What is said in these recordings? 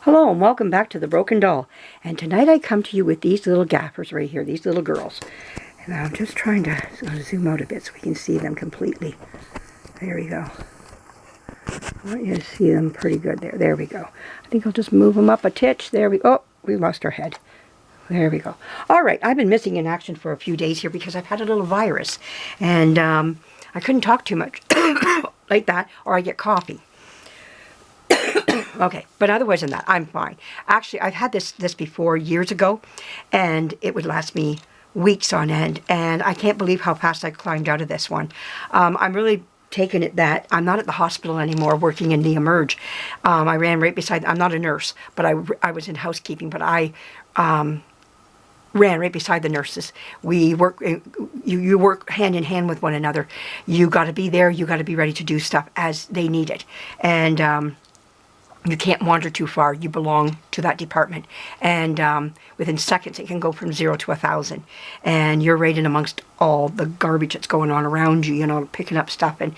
Hello and welcome back to The Broken Doll. And tonight I come to you with these little gaffers right here, these little girls. And I'm just trying to zoom out a bit so we can see them completely. There we go. I want you to see them pretty good there. There we go. I think I'll just move them up a titch. There we go. Oh, we lost our head. There we go. All right, I've been missing in action for a few days here because I've had a little virus. And I couldn't talk too much like that or I get coffee. Okay, but otherwise than that, I'm fine. Actually, I've had this before years ago, and it would last me weeks on end, and I can't believe how fast I climbed out of this one. I'm really taking it that I'm not at the hospital anymore working in the emerge. I ran right beside, I'm not a nurse, but I was in housekeeping, but I ran right beside the nurses. We work, you work hand in hand with one another. You got to be there, you got to be ready to do stuff as they need it. And you can't wander too far. You belong to that department. And within seconds, it can go from 0 to 1,000. And you're right in amongst all the garbage that's going on around you, you know, picking up stuff and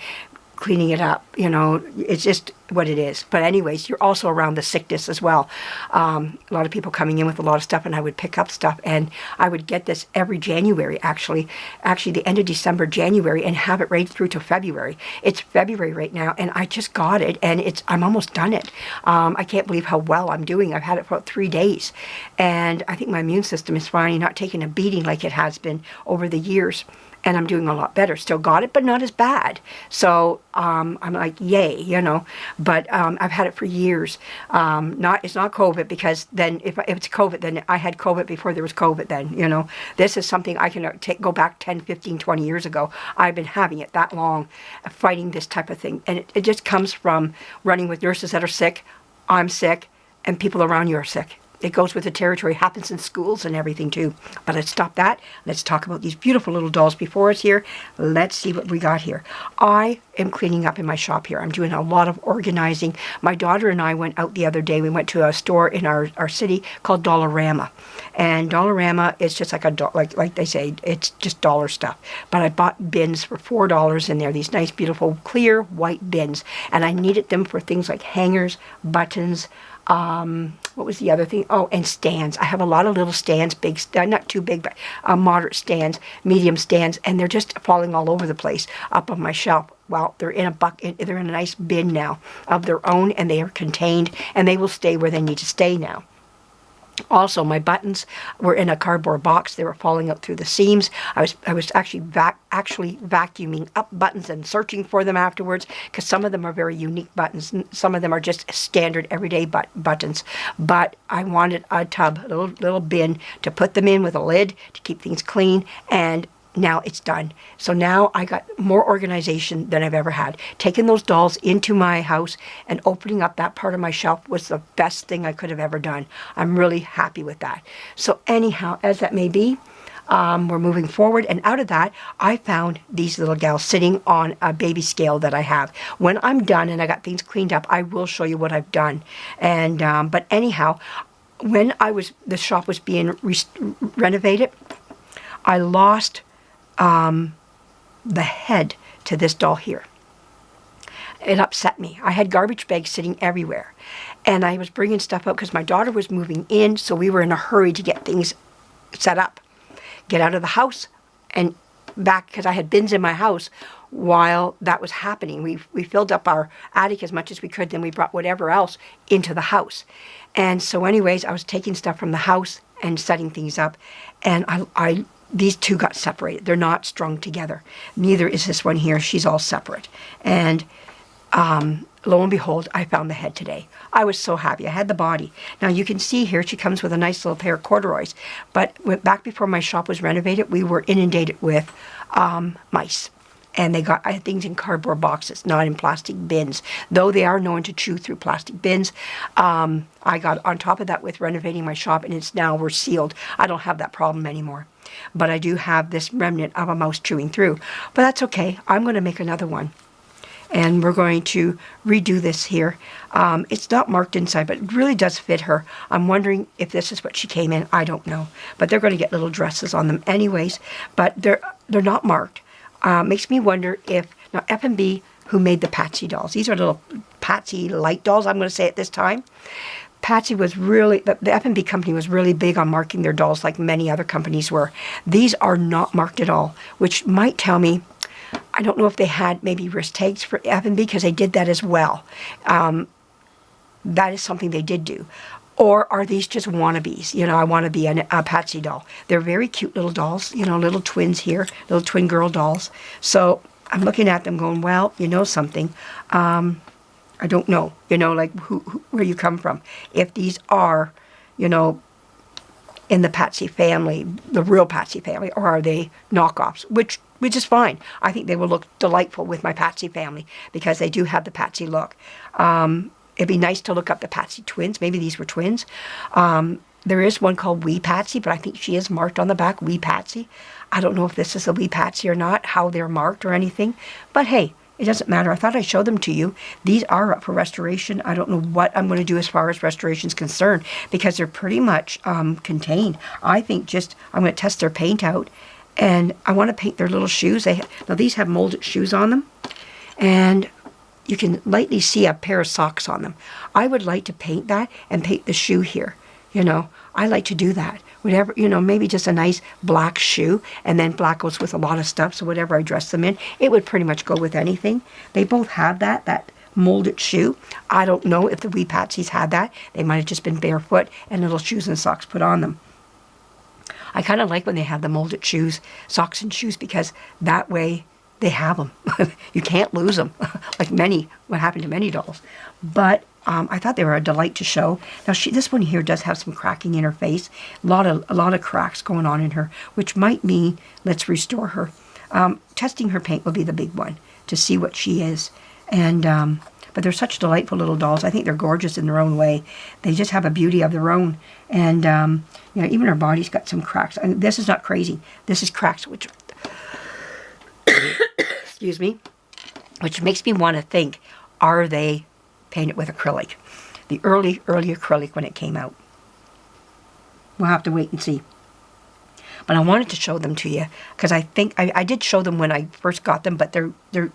cleaning it up. You know, it's just what it is. But anyways, you're also around the sickness as well. A lot of people coming in with a lot of stuff, and I would pick up stuff. And I would get this every January, actually the end of December, January, and have it right through to February. It's February right now, and I just got it, and I'm almost done it. I can't believe how well I'm doing. I've had it for about 3 days, and I think my immune system is finally not taking a beating like it has been over the years. And I'm doing a lot better. Still got it, but not as bad. So I'm like, yay, you know. But I've had it for years. It's not COVID, because then if it's COVID, then I had COVID before there was COVID then, you know. This is something I can go back 10, 15, 20 years ago. I've been having it that long, fighting this type of thing. And it just comes from running with nurses that are sick. I'm sick, and people around you are sick. It goes with the territory, happens in schools and everything too. But let's stop that. Let's talk about these beautiful little dolls before us here. Let's see what we got here. I am cleaning up in my shop here. I'm doing a lot of organizing. My daughter and I went out the other day. We went to a store in our city called Dollarama. And Dollarama is just like like they say, it's just dollar stuff. But I bought bins for $4 in there, these nice, beautiful, clear, white bins. And I needed them for things like hangers, buttons, what was the other thing? Oh, and stands. I have a lot of little stands, big, not too big, but moderate stands, medium stands, and they're just falling all over the place up on my shelf. Well, they're in a bucket, they're in a nice bin now of their own, and they are contained, and they will stay where they need to stay now. Also, my buttons were in a cardboard box. They were falling out through the seams. I was actually vacuuming up buttons and searching for them afterwards, because some of them are very unique buttons. Some of them are just standard everyday buttons. But I wanted a tub, a little bin to put them in with a lid to keep things clean, and now it's done. So now I got more organization than I've ever had. Taking those dolls into my house and opening up that part of my shelf was the best thing I could have ever done. I'm really happy with that. So anyhow, as that may be, we're moving forward, and out of that, I found these little gals sitting on a baby scale that I have. When I'm done and I got things cleaned up, I will show you what I've done. And but anyhow, when the shop was being renovated, I lost the head to this doll here. It upset me. I had garbage bags sitting everywhere, and I was bringing stuff out because my daughter was moving in, so we were in a hurry to get things set up, get out of the house and back, because I had bins in my house while that was happening. We filled up our attic as much as we could, then we brought whatever else into the house. And so anyways, I was taking stuff from the house and setting things up, and these two got separated. They're not strung together. Neither is this one here. She's all separate. And lo and behold, I found the head today. I was so happy. I had the body. Now you can see here, she comes with a nice little pair of corduroys. But back before my shop was renovated, we were inundated with mice. And they got things in cardboard boxes, not in plastic bins. Though they are known to chew through plastic bins, I got on top of that with renovating my shop, and we're sealed. I don't have that problem anymore. But I do have this remnant of a mouse chewing through. But that's okay. I'm going to make another one. And we're going to redo this here. It's not marked inside, but it really does fit her. I'm wondering if this is what she came in. I don't know. But they're going to get little dresses on them anyways. But they're not marked. Makes me wonder if, now F&B, who made the Patsy dolls. These are little Patsy light dolls, I'm going to say at this time. Patsy was really, the F&B company was really big on marking their dolls like many other companies were. These are not marked at all, which might tell me, I don't know if they had maybe wrist tags for F&B because they did that as well. That is something they did do. Or are these just wannabes? You know, I want to be a Patsy doll. They're very cute little dolls, you know, little twins here, little twin girl dolls. So I'm looking at them going, well, you know something. I don't know, you know, like where you come from. If these are, you know, in the Patsy family, the real Patsy family, or are they knockoffs, which is fine. I think they will look delightful with my Patsy family because they do have the Patsy look. It'd be nice to look up the Patsy twins. Maybe these were twins. There is one called Wee Patsy, but I think she is marked on the back, Wee Patsy. I don't know if this is a Wee Patsy or not, how they're marked or anything. But hey, it doesn't matter. I thought I'd show them to you. These are up for restoration. I don't know what I'm going to do as far as restoration is concerned because they're pretty much contained. I think just I'm going to test their paint out, and I want to paint their little shoes. Now these have molded shoes on them, and you can lightly see a pair of socks on them. I would like to paint that and paint the shoe here. You know, I like to do that. Whatever, you know, maybe just a nice black shoe, and then black goes with a lot of stuff, so whatever I dress them in, it would pretty much go with anything. They both have that molded shoe. I don't know if the Wee Patsies had that. They might have just been barefoot and little shoes and socks put on them. I kind of like when they have the molded shoes, socks and shoes, because that way they have them. You can't lose them, like what happened to many dolls. But I thought they were a delight to show. Now this one here does have some cracking in her face, a lot of cracks going on in her, which might mean let's restore her. Testing her paint will be the big one to see what she is. And but they're such delightful little dolls. I think they're gorgeous in their own way. They just have a beauty of their own. And you know, even her body's got some cracks. And this is not crazy. This is cracks, which excuse me, which makes me want to think, are they painted with acrylic? The early acrylic when it came out. We'll have to wait and see. But I wanted to show them to you because I think I did show them when I first got them, but they're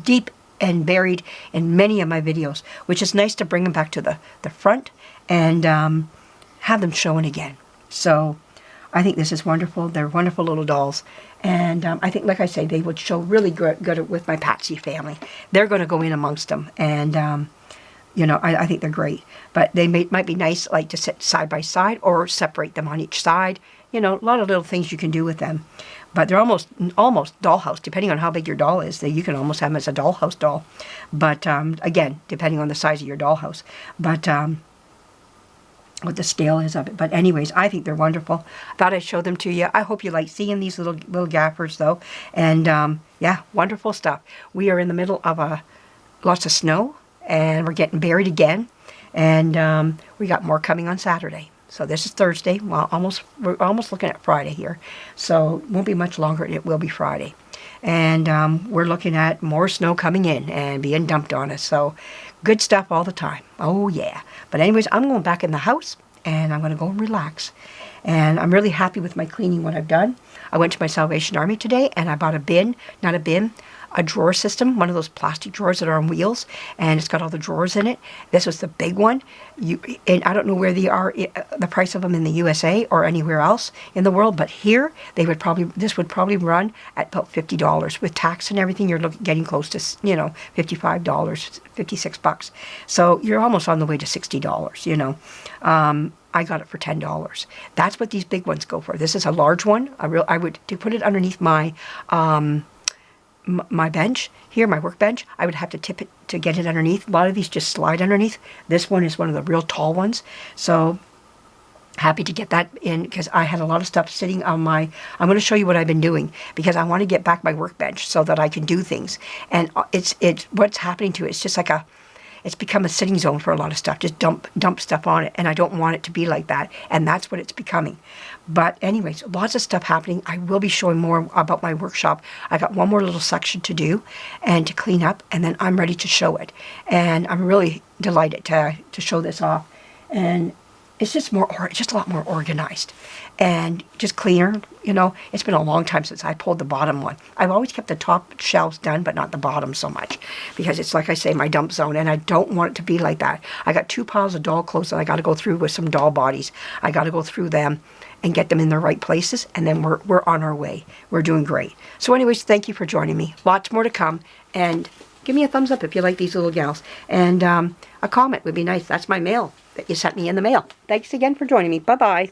deep and buried in many of my videos, which is nice to bring them back to the front and have them showing again. So I think this is wonderful. They're wonderful little dolls. And I think, like I say, they would show really good with my Patsy family. They're going to go in amongst them. And, you know, I think they're great. But they might be nice, like, to sit side by side or separate them on each side. You know, a lot of little things you can do with them. But they're almost dollhouse, depending on how big your doll is. You can almost have them as a dollhouse doll. But, again, depending on the size of your dollhouse. But what the scale is of it. But anyways, I think they're wonderful. I thought I'd show them to you. I hope you like seeing these little gaffers, though. And, yeah, wonderful stuff. We are in the middle of lots of snow, and we're getting buried again. And we got more coming on Saturday. So this is Thursday. Well, we're almost looking at Friday here. So it won't be much longer. It will be Friday. And we're looking at more snow coming in and being dumped on us. So good stuff all the time. Oh, yeah. But anyways, I'm going back in the house, and I'm going to go and relax. And I'm really happy with my cleaning, what I've done. I went to my Salvation Army today, and I bought a drawer system, one of those plastic drawers that are on wheels, and it's got all the drawers in it. This was the big one. And I don't know where they are, the price of them in the USA or anywhere else in the world, but here this would probably run at about $50 with tax and everything. You're getting close to, you know, $55, $56. So you're almost on the way to $60. You know. I got it for $10. That's what these big ones go for. This is a large one. I would to put it underneath my my bench here, my workbench. I would have to tip it to get it underneath. A lot of these just slide underneath. This one is one of the real tall ones. So happy to get that in because I had a lot of stuff sitting on my. I'm going to show you what I've been doing because I want to get back my workbench so that I can do things. And it's what's happening to it. It's just like it's become a sitting zone for a lot of stuff. Just dump stuff on it, and I don't want it to be like that. And that's what it's becoming. But anyways, lots of stuff happening. I will be showing more about my workshop. I got one more little section to do and to clean up, and then I'm ready to show it. And I'm really delighted to show this off. And it's just it's just a lot more organized and just cleaner. You know, it's been a long time since I pulled the bottom one. I've always kept the top shelves done, but not the bottom so much, because it's, like I say, my dump zone, and I don't want it to be like that. I got 2 piles of doll clothes that I got to go through with some doll bodies. I got to go through them and get them in the right places, and then we're on our way. We're doing great. So anyways, thank you for joining me. Lots more to come, and give me a thumbs up if you like these little gals, and a comment would be nice. That's my mail that you sent me in the mail. Thanks again for joining me. Bye-bye.